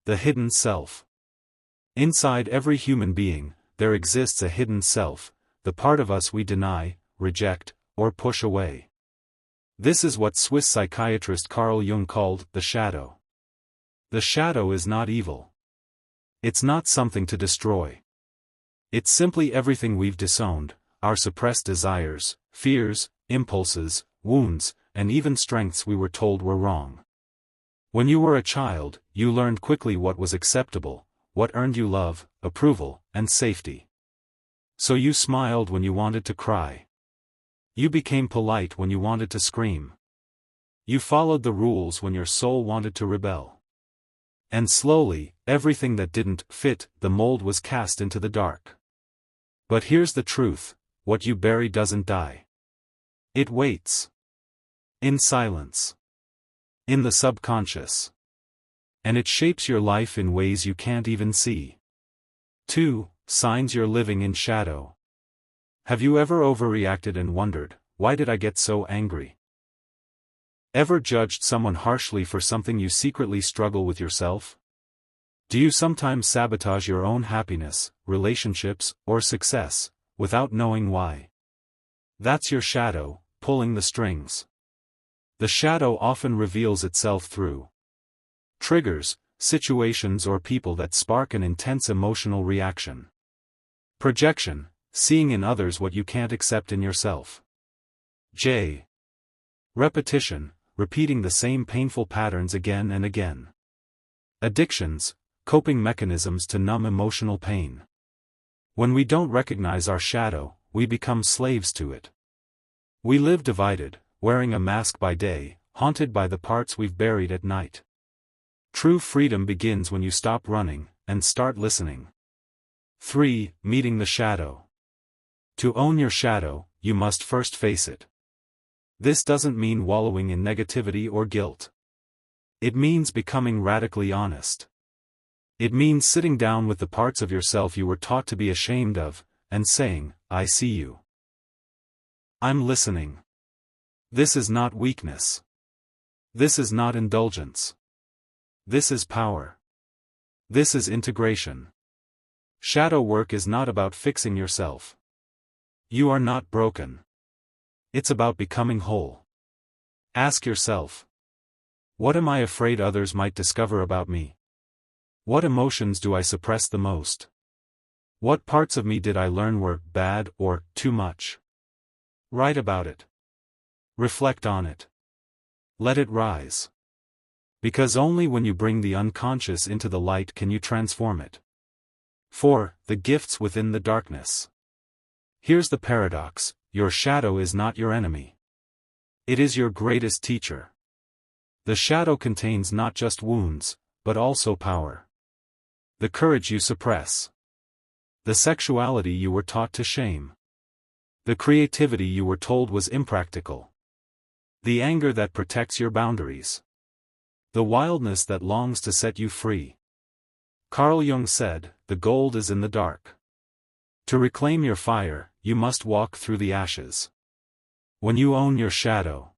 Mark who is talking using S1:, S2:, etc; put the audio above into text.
S1: The hidden self. Inside every human being, there exists a hidden self, the part of us we deny, reject, or push away. This is what Swiss psychiatrist Carl Jung called the shadow. The shadow is not evil. It's not something to destroy. It's simply everything we've disowned, our suppressed desires, fears, impulses, wounds, and even strengths we were told were wrong. When you were a child, you learned quickly what was acceptable, what earned you love, approval, and safety. So you smiled when you wanted to cry. You became polite when you wanted to scream. You followed the rules when your soul wanted to rebel. And slowly, everything that didn't fit the mold was cast into the dark. But here's the truth, what you bury doesn't die. It waits. In silence. In the subconscious. And it shapes your life in ways you can't even see. 2. Signs you're living in shadow. Have you ever overreacted and wondered, why did I get so angry? Ever judged someone harshly for something you secretly struggle with yourself? Do you sometimes sabotage your own happiness, relationships, or success, without knowing why? That's your shadow, pulling the strings. The shadow often reveals itself through triggers, situations or people that spark an intense emotional reaction. Projection, seeing in others what you can't accept in yourself. J. Repetition, repeating the same painful patterns again and again. Addictions, coping mechanisms to numb emotional pain. When we don't recognize our shadow, we become slaves to it. We live divided, wearing a mask by day, haunted by the parts we've buried at night. True freedom begins when you stop running, and start listening. 3. Meeting the shadow. To own your shadow, you must first face it. This doesn't mean wallowing in negativity or guilt. It means becoming radically honest. It means sitting down with the parts of yourself you were taught to be ashamed of, and saying, I see you. I'm listening. This is not weakness. This is not indulgence. This is power. This is integration. Shadow work is not about fixing yourself. You are not broken. It's about becoming whole. Ask yourself, what am I afraid others might discover about me? What emotions do I suppress the most? What parts of me did I learn were bad or too much? Write about it. Reflect on it. Let it rise. Because only when you bring the unconscious into the light can you transform it. 4. The gifts within the darkness. Here's the paradox, your shadow is not your enemy. It is your greatest teacher. The shadow contains not just wounds, but also power. The courage you suppress. The sexuality you were taught to shame. The creativity you were told was impractical. The anger that protects your boundaries. The wildness that longs to set you free. Carl Jung said, the gold is in the dark. To reclaim your fire, you must walk through the ashes. When you own your shadow,